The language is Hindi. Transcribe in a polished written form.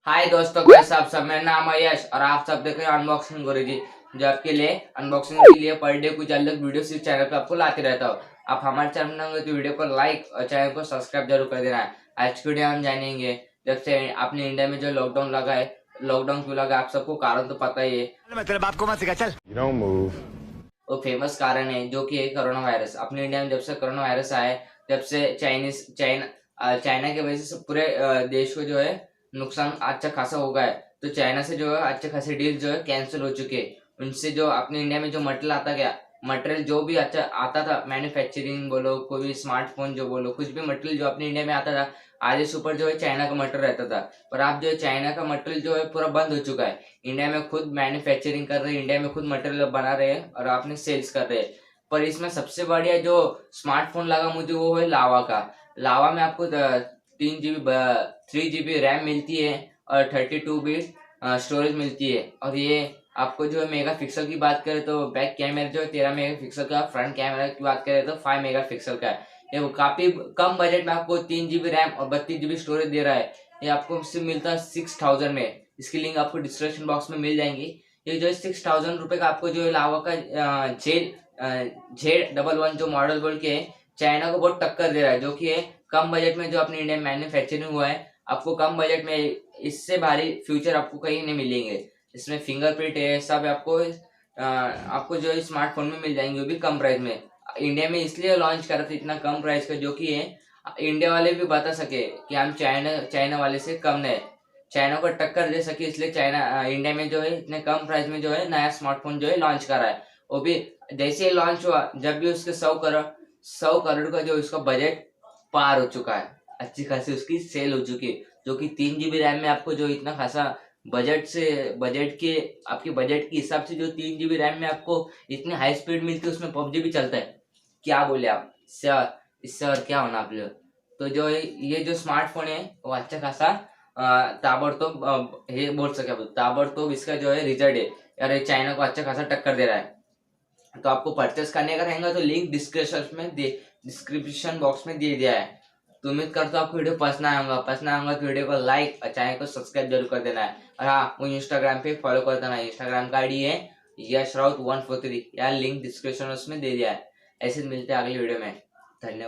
हाय दोस्तों, कैसे आप सब। मेरा नाम है यश और आप सब देख रहे हैं अनबॉक्सिंग गुरुजी, जो आपके लिए अनबॉक्सिंग के लिए पर डे कुछ अलग वीडियो इस चैनल पे आपको लाते रहता हूँ। आप हमारे चैनल में होंगे तो वीडियो को लाइक और चैनल को सब्सक्राइब जरूर कर देना है। आज की वीडियो हम जानेंगे, जब से अपने इंडिया में जो लॉकडाउन लगा है, लॉकडाउन क्यों लगा आप सबको कारण तो पता ही है। मतलब आपको मत सिखा चल। You don't move. वो फेमस कारण है जो कि है कोरोना वायरस। अपने इंडिया में जब से कोरोना वायरस आया है, जब से चाइना की वजह से पूरे देश को जो है नुकसान अच्छा खासा हो गया है। तो चाइना से जो है अच्छे खासे डील जो है कैंसिल हो चुके हैं। उनसे जो अपने इंडिया में जो मटेरियल आता गया, मटेरियल जो भी अच्छा आता था, मैन्युफैक्चरिंग बोलो, कोई भी स्मार्टफोन जो बोलो, कुछ भी मटेरियल जो अपने इंडिया में आता था, आधे से ऊपर जो है चाइना का मटेरियल रहता था। पर अब जो है चाइना का मटेरियल जो है पूरा बंद हो चुका है। इंडिया में खुद मैन्युफैक्चरिंग कर रहे हैं, इंडिया में खुद मटेरियल बना रहे हैं और आपने सेल्स कर रहे हैं। पर इसमें सबसे बढ़िया जो स्मार्टफोन लगा मुझे वो है लावा का। लावा में आपको 3 GB 3 GB रैम मिलती है और 32 बिट स्टोरेज मिलती है। और ये आपको जो है मेगा पिक्सल की बात करें तो बैक कैमरा जो है 13 मेगा पिक्सल का, फ्रंट कैमरा की बात करें तो 5 मेगा पिक्सल का है। ये वो काफी कम बजट में आपको 3 GB रैम और 32 GB स्टोरेज दे रहा है। ये आपको सिर्फ मिलता है 6000 में। इसकी लिंक आपको डिस्क्रिप्शन बॉक्स में मिल जाएंगी। ये जो है 6000 रुपए का आपको जो है लावा का Z11 जो मॉडल बोल के चाइना को बहुत टक्कर दे रहा है, जो कि है कम बजट में जो अपने इंडिया में मैन्युफैक्चरिंग हुआ है। आपको कम बजट में इससे भारी फ्यूचर आपको कहीं नहीं मिलेंगे। इसमें फिंगरप्रिंट है, सब आपको जो है स्मार्टफोन में मिल जाएंगे, वो भी कम प्राइस में। इंडिया में इसलिए लॉन्च करा था इतना कम प्राइस का, जो कि है इंडिया वाले भी बता सके कि हम चाइना चाइना वाले से कम नहीं, चाइना को टक्कर दे सके। इसलिए चाइना इंडिया में जो है इतने कम प्राइस में जो है नया स्मार्टफोन जो है लॉन्च करा है। वो भी जैसे ही लॉन्च हुआ, जब भी उसके 100 करोड़ का जो उसका बजट पार हो चुका है, अच्छी खासी उसकी सेल हो चुकी है। जो कि 3 GB रैम में आपको जो इतना खासा बजट के आपके बजट के हिसाब से जो 3 GB रैम में आपको इतनी हाई स्पीड मिलती है, उसमें पबजी भी चलता है। क्या बोले आप, इससे और क्या होना आप लोग। तो जो ये जो स्मार्टफोन है वो अच्छा खासा ताबड़तोब ये बोल सके आप, ताबड़तोब इसका जो है रिजल्ट है यार। ये चाइना को अच्छा खासा टक्कर दे रहा है। तो आपको परचेस करने का रहेगा तो लिंक डिस्क्रिप्शन बॉक्स में दे दिया है। तो उम्मीद करता हूँ आपको वीडियो पसंद आऊंगा तो वीडियो को लाइक और चैनल को सब्सक्राइब जरूर कर देना है। और हाँ, मुझे इंस्टाग्राम पे फॉलो कर देना है। इंस्टाग्राम का आईडी है यश राउत 143, यार लिंक डिस्क्रिप्शन में दे दिया है। ऐसे मिलते हैं अगली वीडियो में। धन्यवाद।